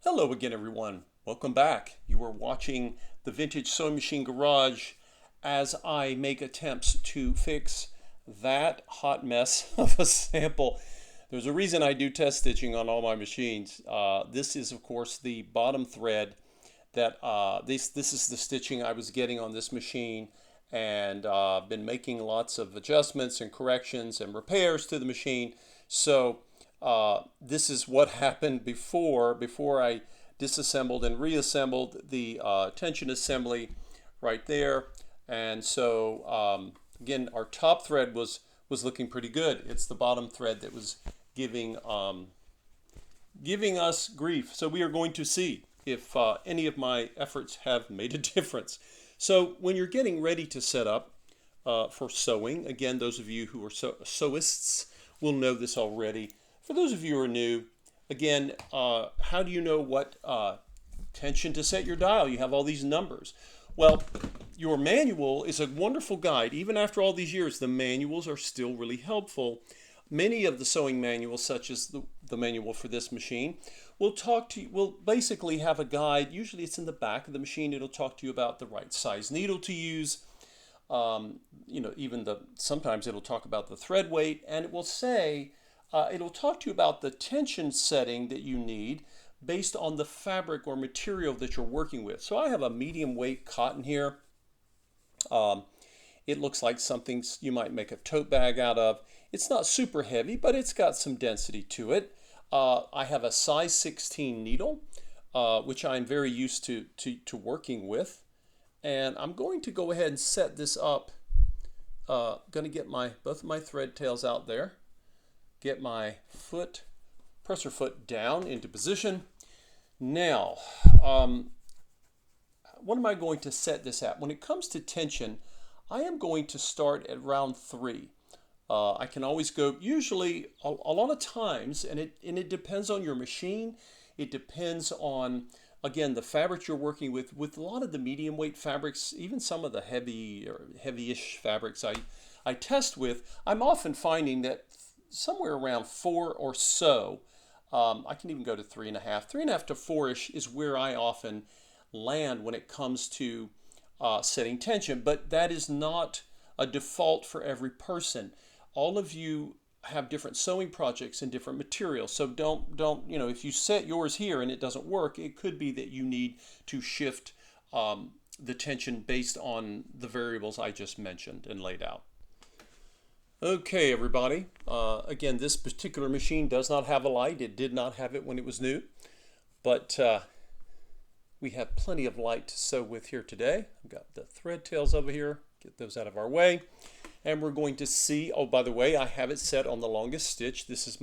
Hello again, everyone. Welcome back. You are watching the Vintage Sewing Machine Garage as I make attempts to fix that hot mess of a sample. There's a reason I do test stitching on all my machines. This is, of course, the bottom thread that this is the stitching I was getting on this machine, and been making lots of adjustments and corrections and repairs to the machine. So this is what happened before I disassembled and reassembled the tension assembly right there. And so again, our top thread was looking pretty good. It's the bottom thread that was giving us grief. So we are going to see if any of my efforts have made a difference. So when you're getting ready to set up for sewing, again, those of you who are sewists will know this already. For those of you who are new, again, how do you know what tension to set your dial? You have all these numbers. Well, your manual is a wonderful guide. Even after all these years, the manuals are still really helpful. Many of the sewing manuals, such as the manual for this machine, will basically have a guide. Usually it's in the back of the machine. It'll talk to you about the right size needle to use. Sometimes it'll talk about the thread weight, and it will say, it'll talk to you about the tension setting that you need based on the fabric or material that you're working with. So I have a medium weight cotton here. It looks like something you might make a tote bag out of. It's not super heavy, but it's got some density to it. I have a size 16 needle, which I'm very used to working with. And I'm going to go ahead and set this up. Going to get both of my thread tails out there. Get my presser foot down into position. Now, what am I going to set this at? When it comes to tension, I am going to start at round 3. I can always go, usually, a lot of times, and it depends on your machine. It depends on, again, the fabric you're working with. With a lot of the medium weight fabrics, even some of the heavy or heavy-ish fabrics I test with, I'm often finding that somewhere around 4 or so, I can even go to 3.5. 3.5 to 4-ish is where I often land when it comes to setting tension, but that is not a default for every person. All of you have different sewing projects and different materials, so don't if you set yours here and it doesn't work, it could be that you need to shift the tension based on the variables I just mentioned and laid out. Okay, everybody. Again, this particular machine does not have a light. It did not have it when it was new, but we have plenty of light to sew with here today. I've got the thread tails over here. Get those out of our way. And we're going to see, oh, by the way, I have it set on the longest stitch. This is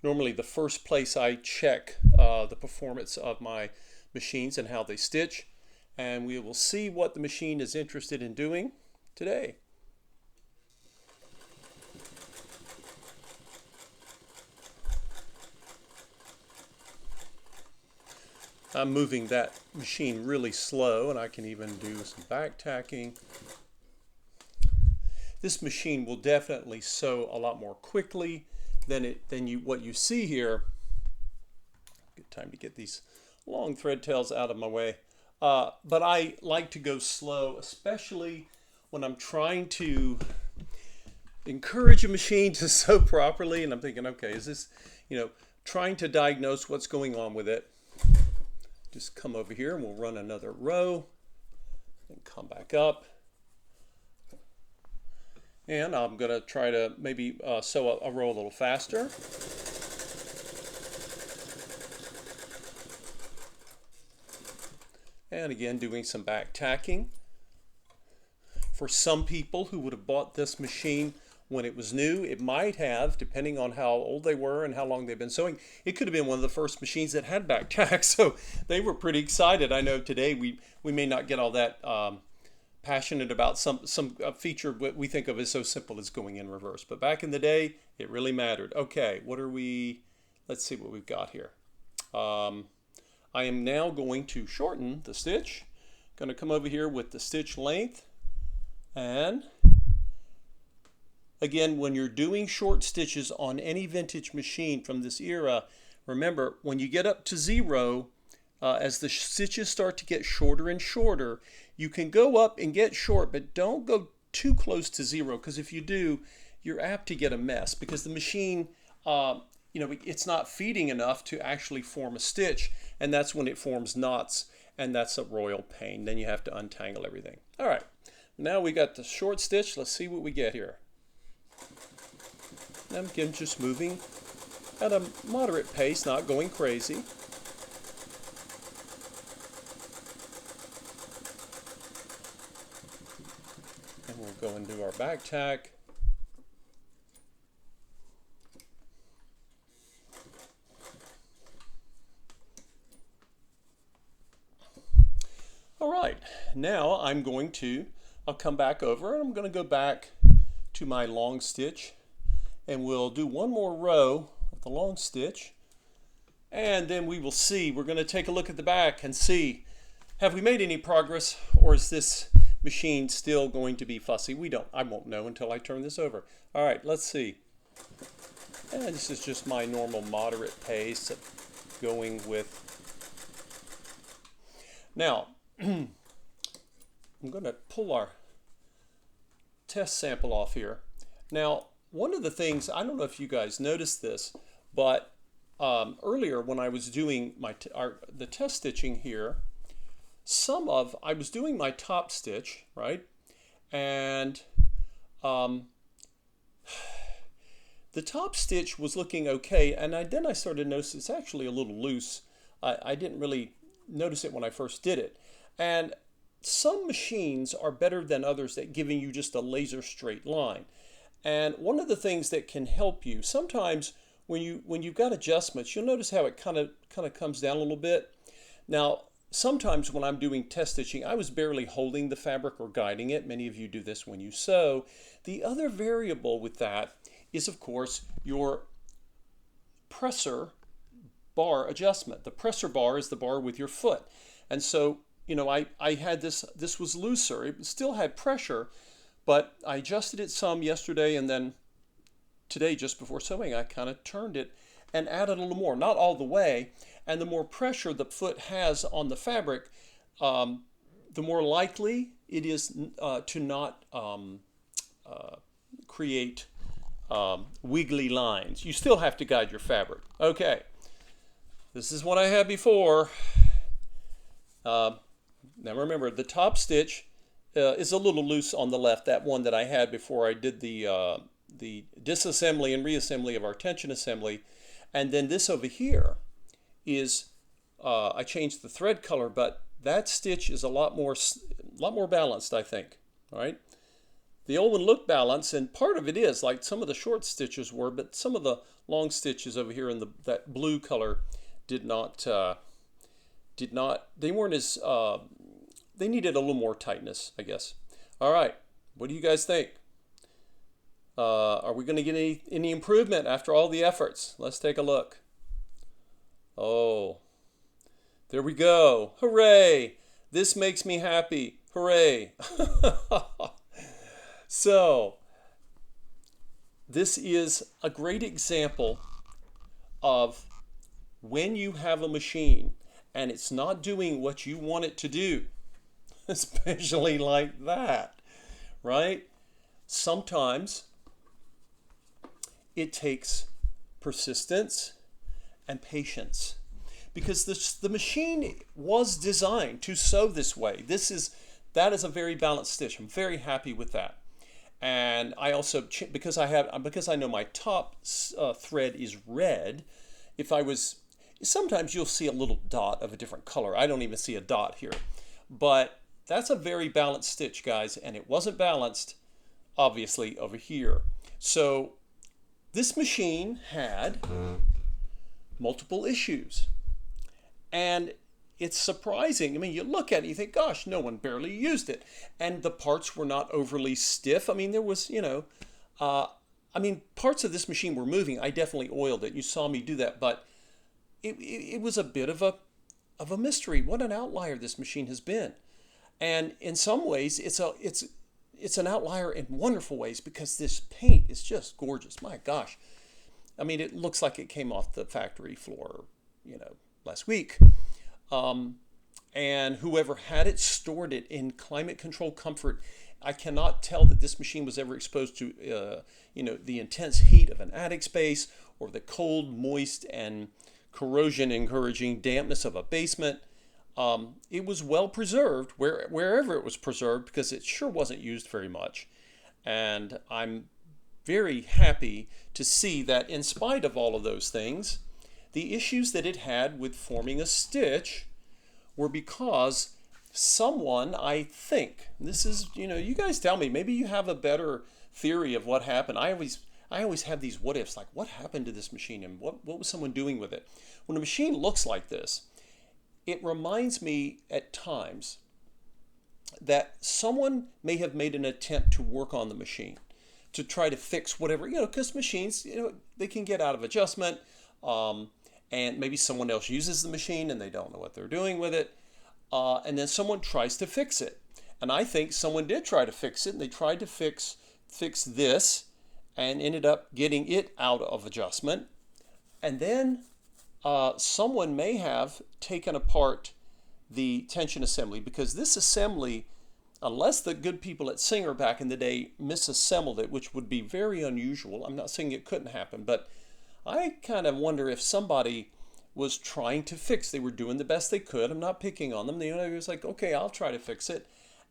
normally the first place I check the performance of my machines and how they stitch. And we will see what the machine is interested in doing today. I'm moving that machine really slow, and I can even do some back tacking. This machine will definitely sew a lot more quickly than what you see here. Good time to get these long thread tails out of my way. But I like to go slow, especially when I'm trying to encourage a machine to sew properly, and I'm thinking, okay, is this, trying to diagnose what's going on with it. Just come over here and we'll run another row and come back up. And I'm going to try to maybe sew a row a little faster. And again, doing some back tacking. For some people who would have bought this machine when it was new, it might have, depending on how old they were and how long they've been sewing, it could have been one of the first machines that had back tack. So they were pretty excited. I know today we may not get all that passionate about some feature what we think of as so simple as going in reverse. But back in the day, it really mattered. Okay, let's see what we've got here. I am now going to shorten the stitch. Going to come over here with the stitch length, and again, when you're doing short stitches on any vintage machine from this era, remember, when you get up to 0, as the stitches start to get shorter and shorter, you can go up and get short, but don't go too close to zero, because if you do, you're apt to get a mess because the machine, it's not feeding enough to actually form a stitch, and that's when it forms knots, and that's a royal pain. Then you have to untangle everything. All right, now we got the short stitch. Let's see what we get here. I'm again just moving at a moderate pace, not going crazy. And we'll go and do our back tack. All right, now I'll come back over and I'm going to go back to my long stitch, and we'll do one more row of the long stitch, and then we will see. We're going to take a look at the back and see, have we made any progress, or is this machine still going to be fussy? I won't know until I turn this over. All right, let's see. And this is just my normal moderate pace of going with. Now, I'm going to pull our test sample off here. Now, one of the things, I don't know if you guys noticed this, but earlier when I was doing the test stitching here, I was doing my top stitch, right? And the top stitch was looking okay, and then I started to notice it's actually a little loose. I didn't really notice it when I first did it. And some machines are better than others at giving you just a laser straight line. And one of the things that can help you, sometimes when you've got adjustments, you'll notice how it kind of comes down a little bit. Now, sometimes when I'm doing test stitching, I was barely holding the fabric or guiding it. Many of you do this when you sew. The other variable with that is, of course, your presser bar adjustment. The presser bar is the bar with your foot. And so, I had this was looser. It still had pressure, but I adjusted it some yesterday, and then today, just before sewing, I kind of turned it and added a little more, not all the way. And the more pressure the foot has on the fabric, the more likely it is to not create wiggly lines. You still have to guide your fabric. Okay, this is what I had before. Now remember, the top stitch is a little loose on the left, that one that I had before I did the disassembly and reassembly of our tension assembly. And then this over here is, I changed the thread color, but that stitch is a lot more balanced, I think. All right. The old one looked balanced, and part of it is, like some of the short stitches were, but some of the long stitches over here in that blue color did not, they weren't as, they needed a little more tightness, I guess. All right, what do you guys think? Are we going to get any improvement after all the efforts? Let's take a look. Oh, there we go. Hooray! This makes me happy. Hooray! So, this is a great example of when you have a machine and it's not doing what you want it to do, especially like that, right? Sometimes it takes persistence and patience, because the machine was designed to sew this way. That is a very balanced stitch. I'm very happy with that. And I also, because I know my top thread is red, sometimes you'll see a little dot of a different color. I don't even see a dot here, but that's a very balanced stitch, guys, and it wasn't balanced, obviously, over here. So this machine had multiple issues, and it's surprising. I mean, you look at it, you think, gosh, no one barely used it. And the parts were not overly stiff. I mean, there was, parts of this machine were moving. I definitely oiled it. You saw me do that, but it was a bit of a mystery. What an outlier this machine has been. And in some ways, it's an outlier in wonderful ways, because this paint is just gorgeous. My gosh. I mean, it looks like it came off the factory floor, last week. And whoever had it stored it in climate control comfort. I cannot tell that this machine was ever exposed to the intense heat of an attic space or the cold, moist, and corrosion encouraging dampness of a basement. It was well preserved wherever it was preserved, because it sure wasn't used very much. And I'm very happy to see that in spite of all of those things, the issues that it had with forming a stitch were because someone, I think, this is, you guys tell me, maybe you have a better theory of what happened. I always have these what ifs, like what happened to this machine and what was someone doing with it? When a machine looks like this, it reminds me at times that someone may have made an attempt to work on the machine to try to fix whatever, because machines, they can get out of adjustment, and maybe someone else uses the machine and they don't know what they're doing with it, and then someone tries to fix it. And I think someone did try to fix it, and they tried to fix this and ended up getting it out of adjustment. And then someone may have taken apart the tension assembly, because this assembly, unless the good people at Singer back in the day misassembled it, which would be very unusual. I'm not saying it couldn't happen, but I kind of wonder if somebody was trying to fix. They were doing the best they could. I'm not picking on them. It was like, okay, I'll try to fix it.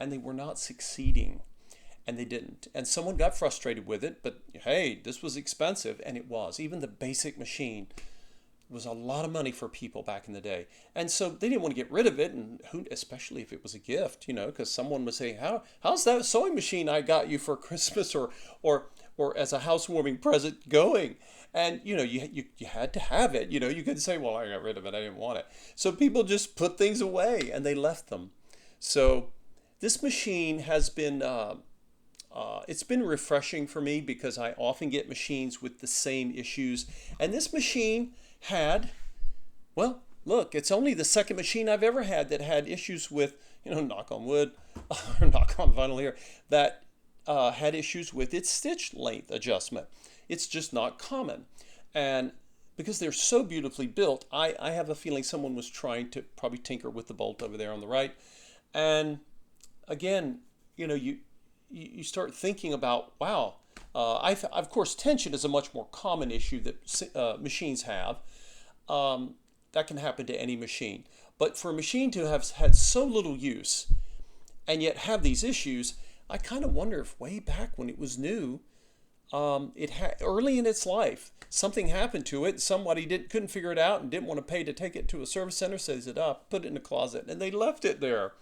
And they were not succeeding. And they didn't. And someone got frustrated with it, but hey, this was expensive. And it was. Even the basic machine was a lot of money for people back in the day. And so they didn't want to get rid of it, and especially if it was a gift, because someone would say, how's that sewing machine I got you for Christmas or as a housewarming present going? And you had to have it. You couldn't say, well, I got rid of it, I didn't want it. So people just put things away and they left them. So this machine has been it's been refreshing for me, because I often get machines with the same issues. And this machine had, well, look, it's only the second machine I've ever had that had issues with, knock on wood, or knock on vinyl here, that had issues with its stitch length adjustment. It's just not common. And because they're so beautifully built, I have a feeling someone was trying to probably tinker with the bolt over there on the right. And again, you start thinking about, wow, of course, tension is a much more common issue that machines have. That can happen to any machine. But for a machine to have had so little use and yet have these issues, I kind of wonder if way back when it was new, it had early in its life, something happened to it. Somebody couldn't figure it out and didn't want to pay to take it to a service center, says it up, put it in a closet, and they left it there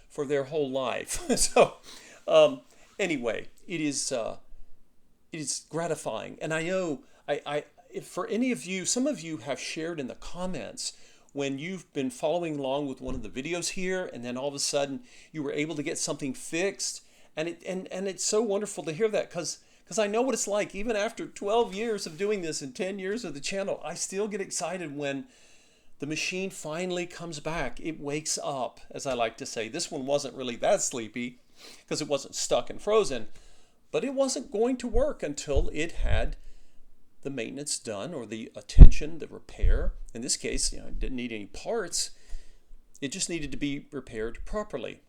for their whole life. So anyway, it is gratifying. And I know if for any of you, some of you have shared in the comments when you've been following along with one of the videos here, and then all of a sudden you were able to get something fixed. And it's so wonderful to hear that, because I know what it's like. Even after 12 years of doing this and 10 years of the channel, I still get excited when the machine finally comes back. It wakes up, as I like to say. This one wasn't really that sleepy because it wasn't stuck and frozen, but it wasn't going to work until it had the maintenance done, or the attention, the repair. In this case, it didn't need any parts. It just needed to be repaired properly.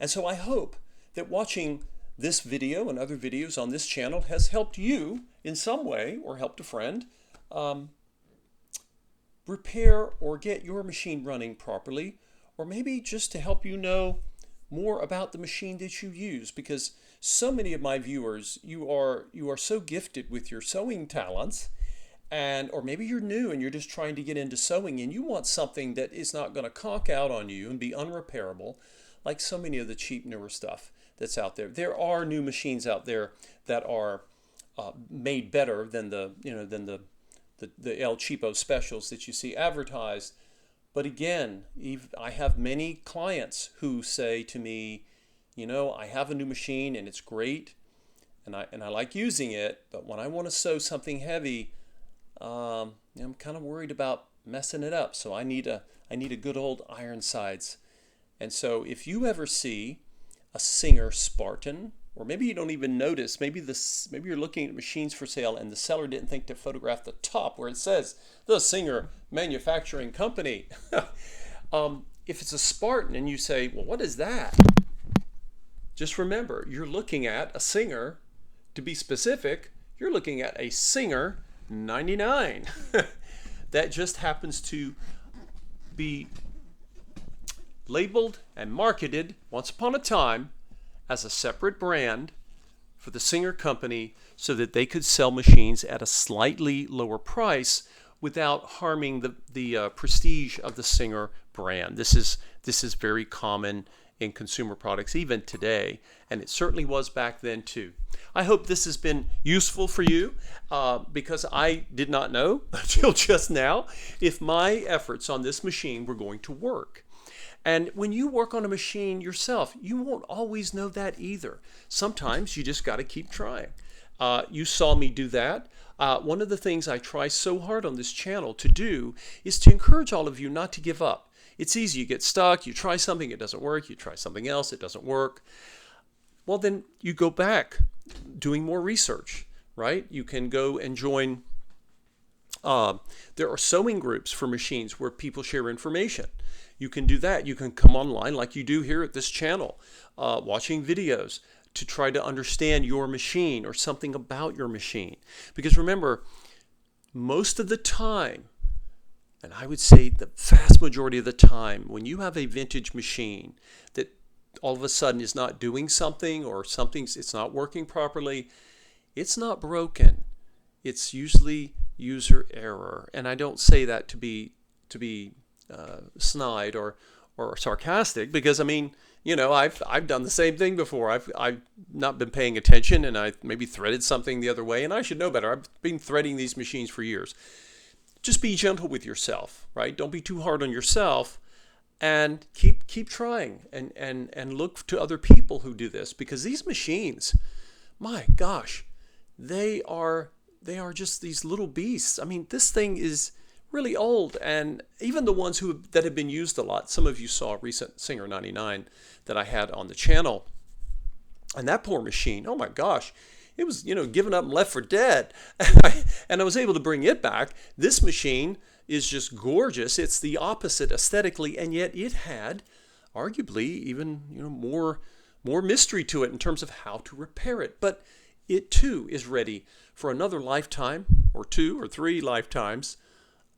And so I hope that watching this video and other videos on this channel has helped you in some way, or helped a friend repair or get your machine running properly, or maybe just to help you know more about the machine that you use, because so many of my viewers, you are so gifted with your sewing talents, or maybe you're new and you're just trying to get into sewing and you want something that is not going to conk out on you and be unrepairable, like so many of the cheap newer stuff that's out there. There are new machines out there that are made better than the El Cheapo specials that you see advertised. But again, I have many clients who say to me, I have a new machine and it's great, and I like using it, but when I want to sew something heavy, I'm kind of worried about messing it up. So I need a good old iron sides. And so if you ever see a Singer Spartan Or maybe you don't even notice. Maybe you're looking at machines for sale and the seller didn't think to photograph the top where it says the Singer Manufacturing Company. If it's a Spartan and you say, well, what is that? Just remember, you're looking at a Singer. To be specific, you're looking at a Singer 99. That just happens to be labeled and marketed once upon a time as a separate brand for the Singer Company so that they could sell machines at a slightly lower price without harming the prestige of the Singer brand. This is very common in consumer products even today, and it certainly was back then too. I hope this has been useful for you because I did not know until just now if my efforts on this machine were going to work. And when you work on a machine yourself, you won't always know that either. Sometimes you just got to keep trying. You saw me do that. One of the things I try so hard on this channel to do is to encourage all of you not to give up. It's easy. You get stuck. You try something. It doesn't work. You try something else. It doesn't work. Well, then you go back doing more research, right? You can go and join. There are sewing groups for machines where people share information. You can do that. You can come online like you do here at this channel, watching videos to try to understand your machine or something about your machine. Because remember, most of the time, and I would say the vast majority of the time, when you have a vintage machine that all of a sudden is not doing something or it's not working properly, it's not broken. It's usually user error. And I don't say that to be snide or sarcastic, because I mean, you know, I've done the same thing before. I've not been paying attention and I maybe threaded something the other way, and I should know better. I've been threading these machines for years. Just be gentle with yourself, right? Don't be too hard on yourself, and keep trying and look to other people who do this, because these machines, my gosh, they are just these little beasts. I mean, this thing is really old, and even the ones that have been used a lot. Some of you saw a recent Singer 99 that I had on the channel, and that poor machine, oh my gosh, it was, given up and left for dead. And I was able to bring it back. This machine is just gorgeous. It's the opposite aesthetically, and yet it had arguably even more mystery to it in terms of how to repair it. But it too is ready for another lifetime, or 2 or 3 lifetimes,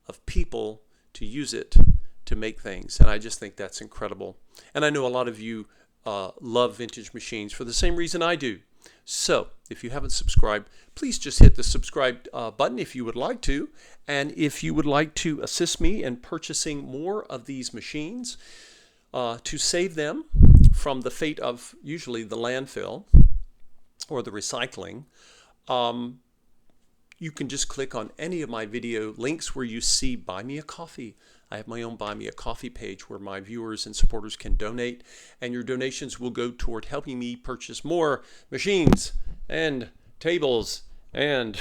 of people to use it to make things. And I just think that's incredible. And I know a lot of you love vintage machines for the same reason I do. So if you haven't subscribed, please just hit the subscribe button if you would like to. And if you would like to assist me in purchasing more of these machines to save them from the fate of usually the landfill or the recycling, you can just click on any of my video links where you see Buy Me a Coffee. I have my own Buy Me a Coffee page where my viewers and supporters can donate, and your donations will go toward helping me purchase more machines and tables. And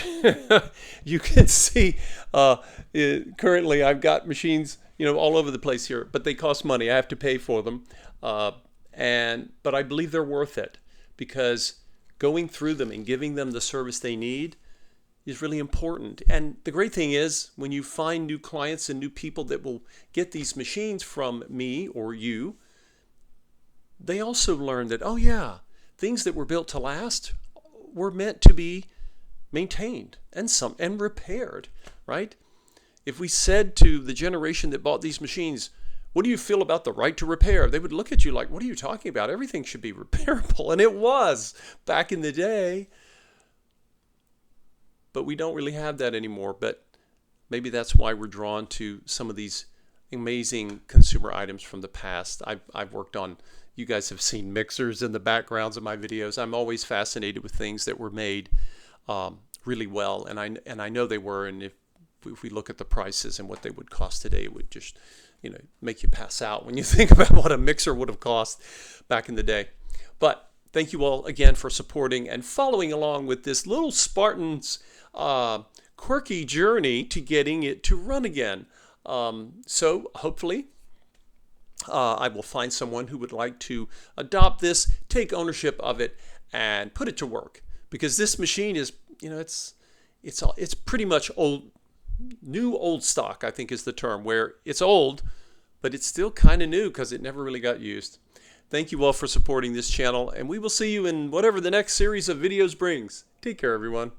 you can see currently I've got machines all over the place here, but they cost money. I have to pay for them, but I believe they're worth it, because going through them and giving them the service they need is really important. And the great thing is, when you find new clients and new people that will get these machines from me or you, they also learn that, oh yeah, things that were built to last were meant to be maintained and repaired, right? If we said to the generation that bought these machines, what do you feel about the right to repair? They would look at you like, what are you talking about? Everything should be repairable. And it was back in the day. But we don't really have that anymore. But maybe that's why we're drawn to some of these amazing consumer items from the past. I've worked on, you guys have seen mixers in the backgrounds of my videos. I'm always fascinated with things that were made really well. And I know they were. And if we look at the prices and what they would cost today, it would just make you pass out when you think about what a mixer would have cost back in the day. But thank you all again for supporting and following along with this little Spartan's quirky journey to getting it to run again. So hopefully I will find someone who would like to adopt this, take ownership of it, and put it to work, because this machine is, you know, it's pretty much new old stock, I think is the term, where it's old, but it's still kind of new because it never really got used. Thank you all for supporting this channel, and we will see you in whatever the next series of videos brings. Take care, everyone.